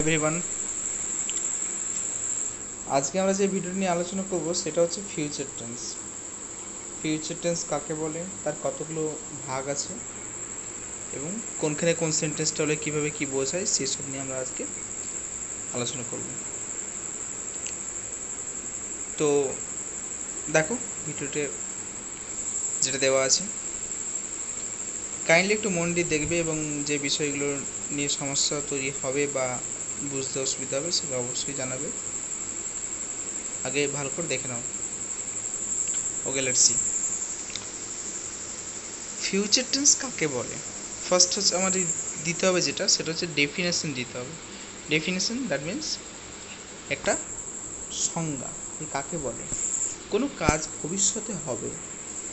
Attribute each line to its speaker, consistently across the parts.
Speaker 1: Everyone, আজকে আমরা যে ভিডিও নিয়ে আলোচনা করব সেটা হচ্ছে ফিউচার টেন্স। ফিউচার টেন্স কাকে বলে, তার কতগুলো ভাগ আছে এবং কোনখানে কোন সেন্টেন্সটা হলে কীভাবে কী বোঝায় সেসব নিয়ে আমরা আজকে আলোচনা করব। তো দেখো ভিডিওতে যেটা দেওয়া আছে, কাইন্ডলি একটু মন দিয়ে দেখবে এবং যে বিষয়গুলো নিয়ে সমস্যা তৈরি হবে বা বুঝতে অসুবিধা হবে সেটা অবশ্যই জানাবে। আগে ভালো করে দেখে নাও। ওকে, লেটস সি ফিউচার টেন্স কাকে বলে। ফার্স্ট হচ্ছে আমাদের দিতে হবে যেটা, সেটা হচ্ছে ডেফিনেশন দিতে হবে। ডেফিনেশন দ্যাট মিন্স একটা সংজ্ঞা, কাকে বলে। কোনো কাজ ভবিষ্যতে হবে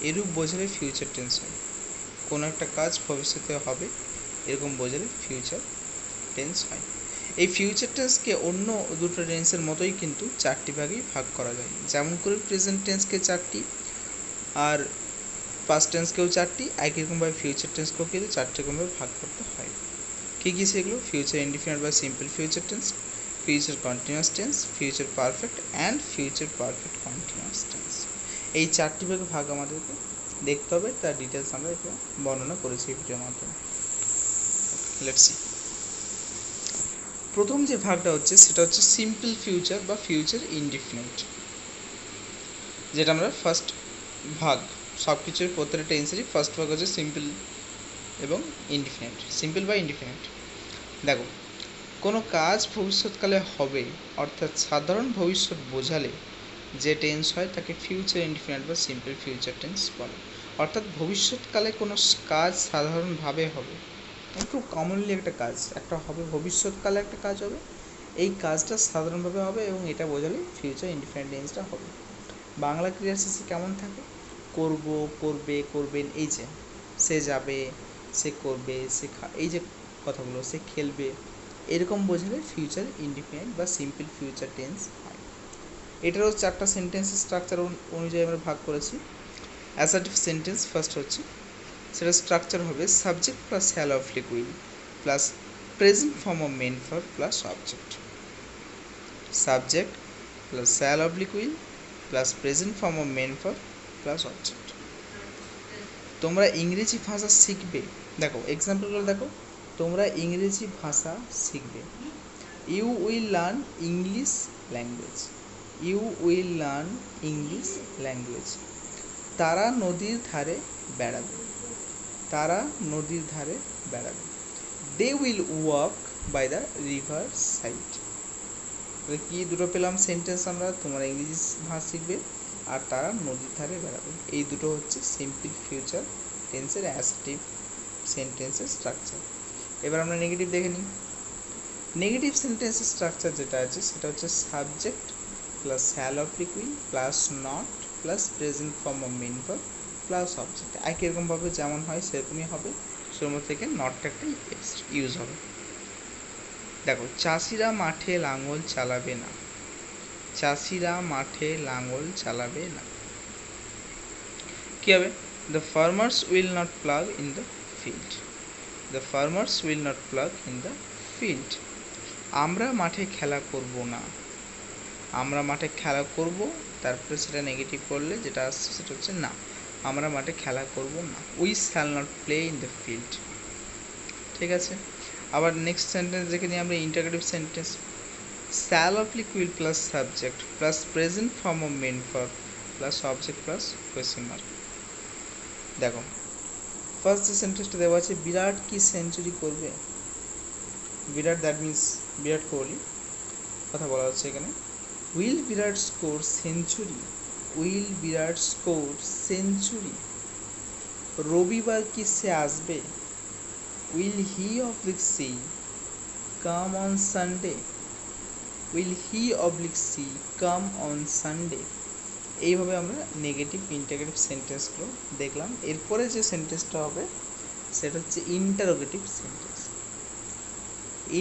Speaker 1: এরূপ বোঝালে ফিউচার টেন্স হয়। কোনো একটা কাজ ভবিষ্যতে হবে এরকম বোঝালে ফিউচার টেন্স হয়। এই ফিউচার টেন্সকে অন্য দুটো টেন্সের মতোই কিন্তু চারটি ভাগেই ভাগ করা যায়। যেমন করে প্রেজেন্ট টেন্সকে চারটি আর পাস্ট টেন্সকেও চারটি, একই রকমভাবে ফিউচার টেন্সকেও কিন্তু চারটি রকমভাবে ভাগ করতে হয়। কী কী সেগুলো? ফিউচার ইনডিফিনিট বা simple future tense, future continuous tense, future perfect and future perfect continuous tense. এই চারটি ভাগ আমাদেরকে দেখতে হবে, তার ডিটেলস আমরা এখানে বর্ণনা করেছি এই ভিডিওর মাধ্যমে। Let's see. প্রথম যে ভাগটা হচ্ছে সেটা হচ্ছে সিম্পল ফিউচার বা ফিউচার ইনডিফিনিট, যেটা আমরা ফার্স্ট ভাগ। সব কিছুর প্রত্যেকটা টেন্সেরই ফার্স্ট ভাগ হচ্ছে সিম্পল এবং ইনডিফিনিট, সিম্পল বা ইনডিফিনিট। দেখো, কোনো কাজ ভবিষ্যৎকালে হবে অর্থাৎ সাধারণ ভবিষ্যৎ বোঝালে যে টেন্স হয় তাকে ফিউচার ইনডিফিনিট বা সিম্পল ফিউচার টেন্স বলে। অর্থাৎ ভবিষ্যৎকালে কোনো কাজ সাধারণভাবে হবে, খুব কমনলি একটা কাজ একটা হবে, ভবিষ্যৎকালে একটা কাজ হবে, এই কাজটা সাধারণভাবে হবে এবং এটা বোঝালে ফিউচার ইনডিফিনিট টেন্সটা হবে। বাংলা ক্রিয়া শেষে কেমন থাকে? করব, করবে, করবেন, এই যে সে যাবে, সে করবে, সে এই যে কথাগুলো, সে খেলবে, এরকম বোঝালে ফিউচার ইনডিফিনিট বা সিম্পল ফিউচার টেন্স হয়। এটারও চারটা সেন্টেন্সের স্ট্রাকচার অনুযায়ী আমরা ভাগ করেছি। অ্যাসার্টিভ সেন্টেন্স ফার্স্ট হচ্ছে, সেটা স্ট্রাকচার হবে subject plus hall of liquid plus present form of main for plus object. Subject plus hall of liquid plus present form of main for plus object. তোমরা ইংরেজি ভাষা শিখবে, দেখো এক্সাম্পলগুলো দেখো, তোমরা ইংরেজি ভাষা শিখবে। You will learn English language, you will learn English language. তারা নদীর ধারে বেড়াবে, তারা নদীর ধারে বেড়াবে। They will walk by the river side. কি দুটো পেলাম সেন্টেন্স আমরা, তোমরা ইংরেজি ভাষা শিখবে আর তারা নদীর ধারে বেড়াবে। এই দুটো হচ্ছে সিম্পল ফিউচার টেন্সের অ্যাসার্টিভ সেন্টেন্সের স্ট্রাকচার। এবার আমরা নেগেটিভ দেখে নিই। নেগেটিভ সেন্টেন্সের স্ট্রাকচার যেটা আছে সেটা হচ্ছে subject plus hall of liquid plus not plus present form of main verb plus object. একই রকমভাবে যেমন হয় সেরকমই হবে, সেরকম থেকে নটটা একটা ইউজ হবে। দেখো, চাষিরা মাঠে লাঙল চালাবে না, চাষিরা মাঠে লাঙল চালাবে না। কি হবে? The farmers will not plug in the field, the farmers will not plug in the field. আমরা মাঠে খেলা করব না, আমরা মাঠে খেলা করব, তারপরে সেটা নেগেটিভ করলে যেটা আসছে সেটা হচ্ছে না, আমরা মাঠে খেলা করব না। We shall not play in the field. ঠিক আছে, আবার নেক্সট সেন্টেন্স দেখে নিই আমরা, interrogative sentence. Shall of liquid plus subject plus present form of main verb plus object plus question mark. দেখো, ফার্স্ট যে সেন্টেন্সটা দেওয়া আছে, বিরাট কি সেঞ্চুরি করবে। বিরাট দ্যাট মিন্স বিরাট কোহলি কথা বলা হচ্ছে এখানে। Will Virat score century, will Virat score century. রবিবার কি সে আসবে। Will he oblique she come on Sunday, will he oblique she come on Sunday. এইভাবে আমরা নেগেটিভ ইন্টারোগেটিভ সেন্টেন্সগুলো দেখলাম। এরপরে যে সেন্টেন্সটা হবে সেটা হচ্ছে ইন্টারোগেটিভ সেন্টেন্স।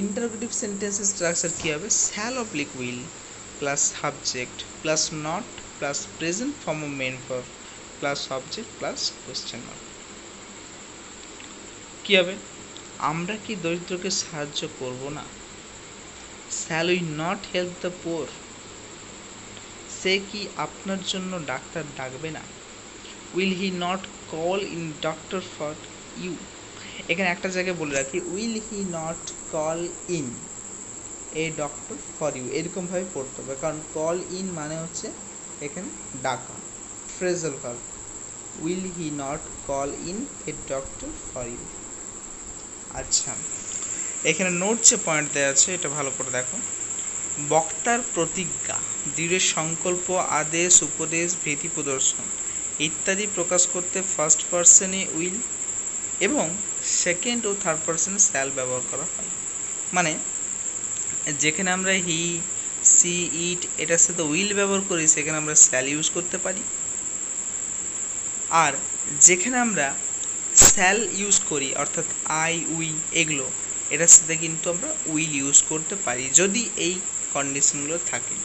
Speaker 1: ইন্টারোগেটিভ সেন্টেন্সের স্ট্রাকচার কী হবে? Shall oblique will plus subject plus not plus present form of main verb plus object plus question mark. কী হবে? আমরা কি দরিদ্রকে সাহায্য করব না, shall we not help the poor, সে কি আপনার জন্য ডাক্তার ডাকবে না? Will he not call in doctor for you, এখানে একটা জায়গায় বলে রাখি, will he not call in a doctor for you, এরকমভাবে পড়তে হবে, কারণ কল ইন মানে হচ্ছে এখানে ডাকা, phrasal verb. Will he not call in a doctor for you. আচ্ছা, এখানে নোট যে পয়েন্ট দেওয়া আছে এটা ভালো করে দেখো। বক্তার প্রতিজ্ঞা, দৃঢ় সংকল্প, আদেশ, উপদেশ, ভীতি প্রদর্শন ইত্যাদি প্রকাশ করতে ফার্স্ট পার্সনে উইল এবং সেকেন্ড ও থার্ড পার্সনে শ্যাল ব্যবহার করা হয়। মানে যেখানে আমরা হি, সি, ইট এটার সাথে উইল ব্যবহার করি সেখানে আমরা শ্যাল ইউজ করতে পারি, আর যেখানে আমরা শ্যাল ইউজ করি অর্থাৎ আই, উই এগুলো, এটার সাথে কিন্তু আমরা উইল ইউজ করতে পারি যদি এই কন্ডিশনগুলো থাকে।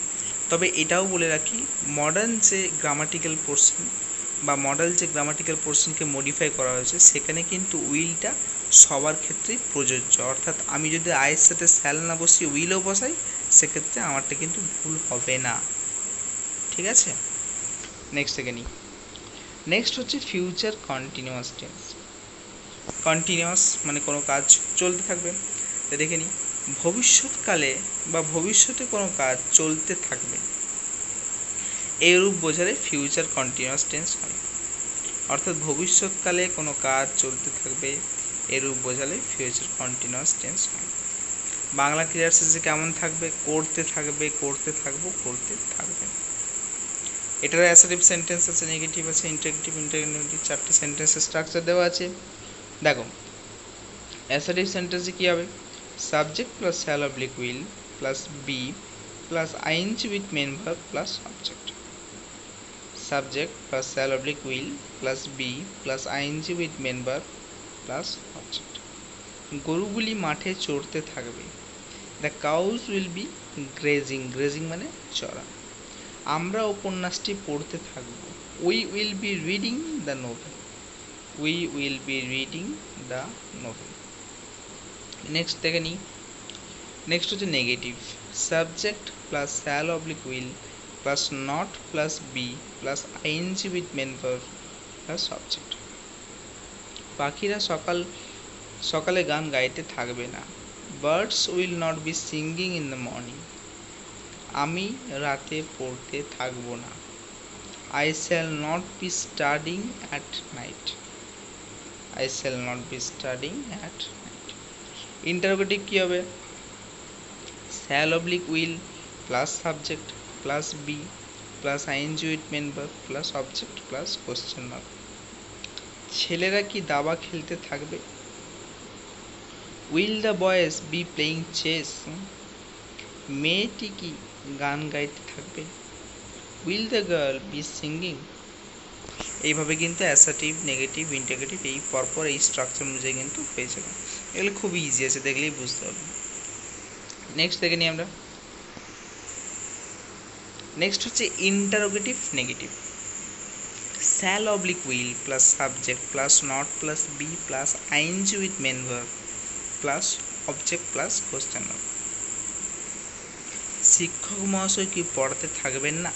Speaker 1: তবে এটাও বলে রাখি, মডার্ন যে গ্রামাটিক্যাল পোর্শন বা মডেল যে গ্রামাটিক্যাল পোর্শনকে মডিফাই করা হয়েছে সেখানে কিন্তু উইলটা সবার ক্ষেত্রেই প্রযোজ্য, অর্থাৎ আমি যদি আয়ের সাথে শ্যাল না বসিয়ে উইলও বসাই সেক্ষেত্রে আমারটা কিন্তু ভুল হবে না। ঠিক আছে, নেক্সট থেকে নিই। নেক্সট হচ্ছে ফিউচার কন্টিনিউয়াস টেন্স। কন্টিনিউয়াস মানে কোনো কাজ চলতে থাকবে। দেখে নিই, ভবিষ্যৎকালে বা ভবিষ্যতে কোনো কাজ চলতে থাকবে এরূপ বোঝালে ফিউচার কন্টিনিউয়াস টেন্স হয়, অর্থাৎ ভবিষ্যৎকালে কোনো কাজ চলতে থাকবে এরূপ বোঝালে ফিউচার কন্টিনিউয়াস টেন্স হয়। বাংলা ক্রিয়ার শেষে কেমন থাকবে? করতে থাকবে, করতে থাকবো, করতে থাকবে। এটার অ্যাসার্টিভ সেন্টেন্স আছে, নেগেটিভ আছে, ইন্টারগেটিভ, ইন্টারগেটিভ, চারটে সেন্টেন্সের স্ট্রাকচার দেওয়া আছে। দেখো অ্যাসার্টিভ সেন্টেন্সে কী হবে? Subject plus shall oblique will plus be plus ING with main verb plus object. Subject plus shall oblique will plus be plus ING with main verb plus object. গরুগুলি মাঠে চড়তে থাকবে। The cows will be grazing, grazing মানে চড়া। আমরা উপন্যাসটি পড়তে থাকব। We will be reading the novel, we will be reading the novel. Next দেখে নিই, নেক্সট হচ্ছে negative. Subject plus shall oblique will plus not plus be plus ING with main verb plus subject. পাখিরা সকালে গান গাইতে থাকবে না। Birds will not be singing in the morning, আমি রাতে পড়তে থাকবো না। I shall not be studying at night, I shall not be studying at night. Interrogative কী হবে? Shall oblique will plus subject plus be plus ING with main verb plus object plus question mark. ছেলেরা কি দাবা খেলতে থাকবে? Will the boys be playing chess, মেয়েটি কি গান গাইতে থাকবে? Will the girl be singing. এইভাবে কিন্তু অ্যাসার্টিভ, নেগেটিভ, ইন্টারগেটিভ এই পরপর এই স্ট্রাকচার অনুযায়ী কিন্তু হয়ে যাবে। এগুলো খুবই ইজি আছে, দেখলেই বুঝতে পারবে। নেক্সট দেখে নিই আমরা। নেক্সট হচ্ছে interrogative negative. Shall oblique will plus subject plus not plus be plus ING with main verb plus object plus question mark. শিক্ষক মহাশয় কি পড়াতে থাকবেন না?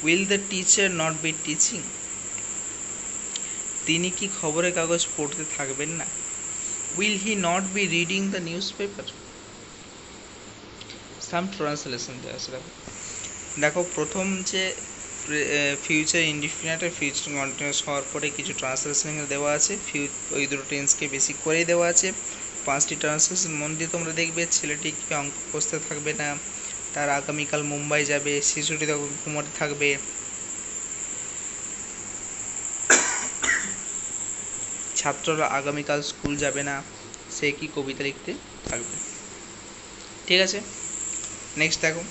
Speaker 1: Will the teacher not be teaching, তিনি কি খবরের কাগজ পড়তে থাকবেন না? Will he not be reading the newspaper. Some translation দেওয়া আছে, দেখো প্রথম যে ফিউচার ইনডিফিনিট আর ফিউচার কন্টিনিউয়াস হওয়ার পরে কিছু ট্রান্সলেশন দেওয়া আছে, ওই দুটো টেন্সকে বেশি করেই দেওয়া আছে। 5টি ট্রান্সলেশন মন দিয়ে তোমরা দেখবে। ছেলেটি কি অঙ্ক কষতে থাকবে না, তার আগামীকাল মুম্বাই যাবে, শিশুটি তখন ঘুমোতে থাকবে, ছাত্ররা আগামীকাল স্কুল যাবে না, সে কি কবিতা লিখতে থাকবে। ঠিক আছে, নেক্সট দেখো।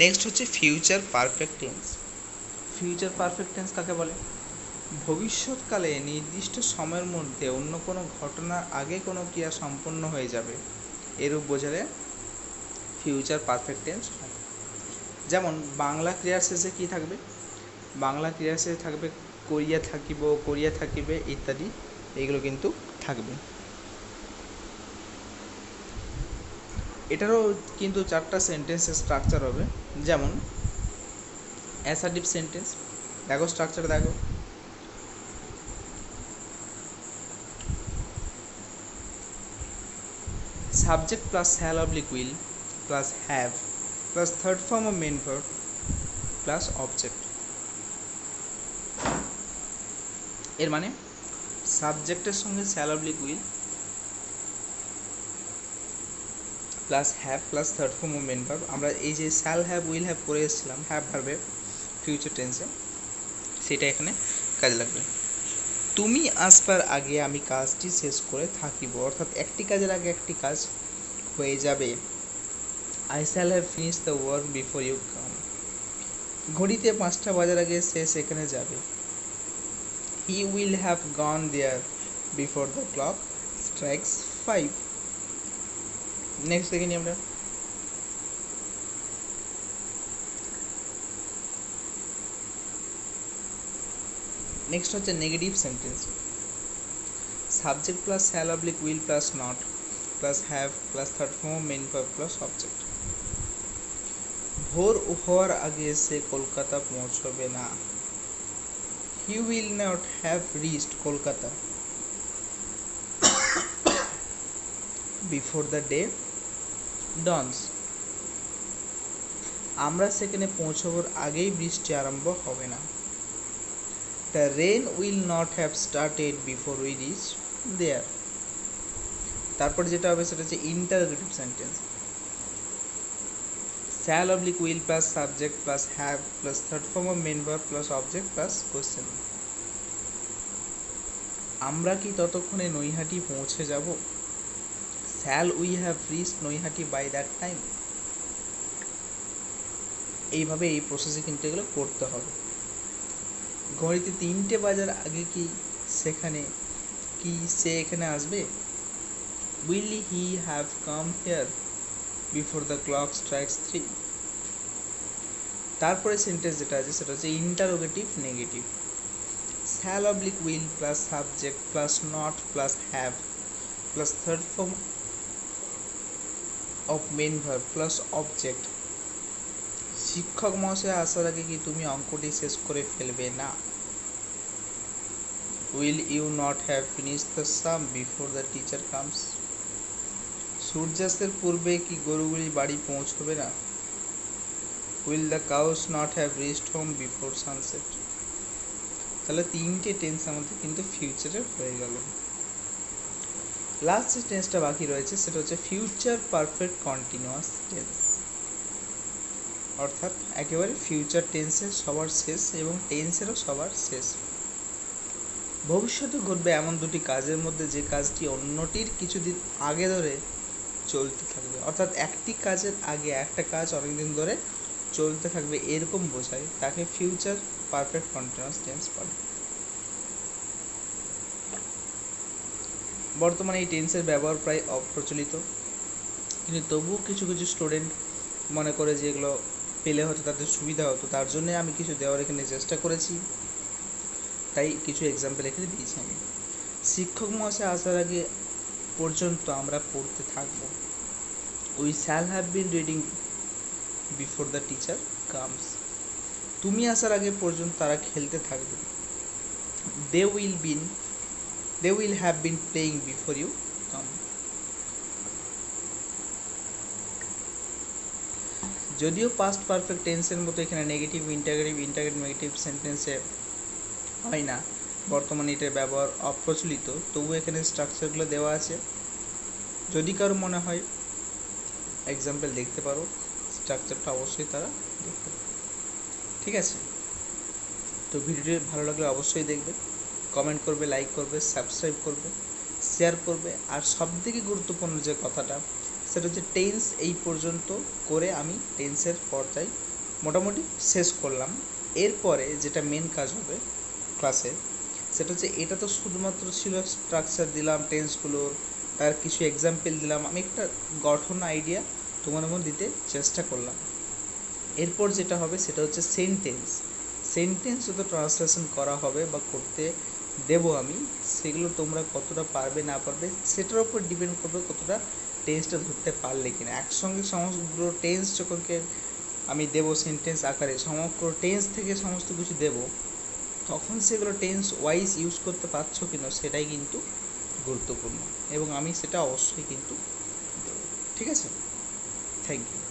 Speaker 1: নেক্সট হচ্ছে future perfect tense. Future perfect tense কাকে বলে? ভবিষ্যৎকালে নির্দিষ্ট সময়ের মধ্যে অন্য কোনো ঘটনার আগে কোনো ক্রিয়া সম্পন্ন হয়ে যাবে এরূপ বোঝালে ফিউচার পারফেক্ট টেন্স হয়। যেমন বাংলা ক্রিয়ার শেষে কী থাকবে? বাংলা ক্রিয়ার শেষে থাকবে করিয়া থাকিব, করিয়া থাকিবে ইত্যাদি, এগুলো কিন্তু থাকবে। এটারও কিন্তু চারটা সেন্টেন্সের স্ট্রাকচার হবে, যেমন অ্যাসার্টিভ সেন্টেন্স। দেখো স্ট্রাকচার দেখো, subject plus shall oblique will plus have plus third form of main verb plus object. এর মানে সাবজেক্টের সঙ্গে shall oblique will plus have plus third form of main verb. আমরা এই যে শ্যাল হ্যাভ উইল হ্যাভ করে এসেছিলাম হ্যাভ ভার্বে ফিউচার টেন্সে, সেটা এখানে কাজে লাগবে। তুমি আসবার আগে আমি কাজটি শেষ করে থাকিব, অর্থাৎ একটি কাজের আগে একটি কাজ হয়ে যাবে। I shall have finish the work before you come. ঘড়িতে 5টা বাজার আগে সে সেখানে যাবে। He will have gone there before the clock strikes 5। Next দেখে নিই আমরা। নেক্সট হচ্ছে negative sentence. Subject plus shall oblique will plus not plus have plus third form main verb plus object. ভোর হওয়ার আগে সে কলকাতা পৌঁছবে না। He will not have reached Kolkata before the day dawns. আমরা সেখানে পৌঁছবার আগেই বৃষ্টি আরম্ভ হবে না। The rain will not have started before we reach there. তারপর যেটা হবে সেটা হচ্ছে interrogative sentence. Shall oblique will plus subject plus have plus third form of main verb plus object plus question. আমরা কি ততক্ষণে নৈহাটি পৌঁছে যাব? Shall we have reached Naihati by that time. এইভাবে এই প্রসেসে কিন্তু এগুলো করতে হবে। ঘড়িতে 3টে বাজার আগে কি সে এখানে আসবে? Will he have come here before the clock strikes 3। তারপরে সেন্টেন্স যেটা আছে সেটা হচ্ছে interrogative negative. Shall oblique will plus subject plus not plus have plus third form of main verb plus object. শিক্ষক মহাশয় আসার আগে কি তুমি অঙ্কটি শেষ করে ফেলবে না? Will you not have finished the sum before the teacher comes. সূর্যাস্তের পূর্বে কি গরুগুলি বাড়ি পৌঁছবে না? Will the cows not have reached home before sunset. তাহলে 3টে টেন্স আমাদের কিন্তু ফিউচারের হয়ে গেল। লাস্ট যে টেন্সটা বাকি রয়েছে সেটা হচ্ছে ফিউচার পারফেক্ট কন্টিনিউয়াস টেন্স, অর্থাৎ একেবারে ফিউচার টেন্সের সবার শেষ এবং টেন্সেরও সবার শেষ। ভবিষ্যতে ঘটবে এমন দুটি কাজের মধ্যে যে কাজটি অন্যটির কিছুদিন আগে ধরে চলতে থাকবে, অর্থাৎ একটি কাজের আগে একটা কাজ অনেকদিন ধরে চলতে থাকবে এরকম বোঝায়, তাকে ফিউচার পারফেক্ট কন্টিনিউয়াস টেন্স বলে। বর্তমানে এই টেন্সের ব্যবহার প্রায় অপ্রচলিত, কিন্তু তবুও কিছু কিছু স্টুডেন্ট মনে করে যে এগুলো পেলে হয়তো তাদের সুবিধা হতো, তার জন্য আমি কিছু দেওয়ার এখানে চেষ্টা করেছি, তাই কিছু এক্সাম্পল এখানে দিয়েছি আমি। শিক্ষক মহাশয় আসার আগে পর্যন্ত আমরা পড়তে থাকবো। We shall have been reading before the teacher comes. তুমি আসার আগে পর্যন্ত তারা খেলতে থাকবে। They will have been playing before you come. যদিও পাস্ট পারফেক্ট টেন্সের মতো এখানে নেগেটিভ ইন্টারগেটিভ নেগেটিভ সেন্টেন্সে হয় না, বর্তমানে এটার ব্যবহার অপ্রচলিত, তবু এখানে স্ট্রাকচারগুলো দেওয়া আছে। যদি কারো মনে হয় এক্সাম্পল দেখতে পারো, স্ট্রাকচারটা অবশ্যই তারা দেখতে পারো। ঠিক আছে, তো ভিডিওটি ভালো লাগলে অবশ্যই দেখবে, কমেন্ট করবে, লাইক করবে, সাবস্ক্রাইব করবে, শেয়ার করবে। আর সবথেকে গুরুত্বপূর্ণ যে কথাটা সেটা হচ্ছে টেন্স এই পর্যন্ত করে আমি টেন্সের পর্যায় মোটামুটি শেষ করলাম। এরপরে যেটা মেন কাজ হবে ক্লাসে সেটা হচ্ছে, এটা তো শুধুমাত্র ছিল স্ট্রাকচার দিলাম টেন্সগুলোর, তার কিছু এক্সাম্পল দিলাম, আমি একটা গঠন আইডিয়া তোমার মধ্যে দিতে চেষ্টা করলাম। এরপর যেটা হবে সেটা হচ্ছে সেন্টেন্স যত ট্রান্সলেশন করা হবে বা করতে দেব আমি, সেগুলো তোমরা কতটা পারবে না পারবে সেটার উপর ডিপেন্ড করবে কতটা টেন্সটা ধরতে পারলে কিনা। একসঙ্গে সমগ্র টেন্স যখনকে আমি দেবো সেন্টেন্স আকারে, সমগ্র টেন্স থেকে সমস্ত কিছু দেবো, তখন সেগুলো টেন্স ওয়াইজ ইউজ করতে পারছো কিনা সেটাই কিন্তু গুরুত্বপূর্ণ, এবং আমি সেটা অবশ্যই কিন্তু দেবো। ঠিক আছে, থ্যাংক ইউ।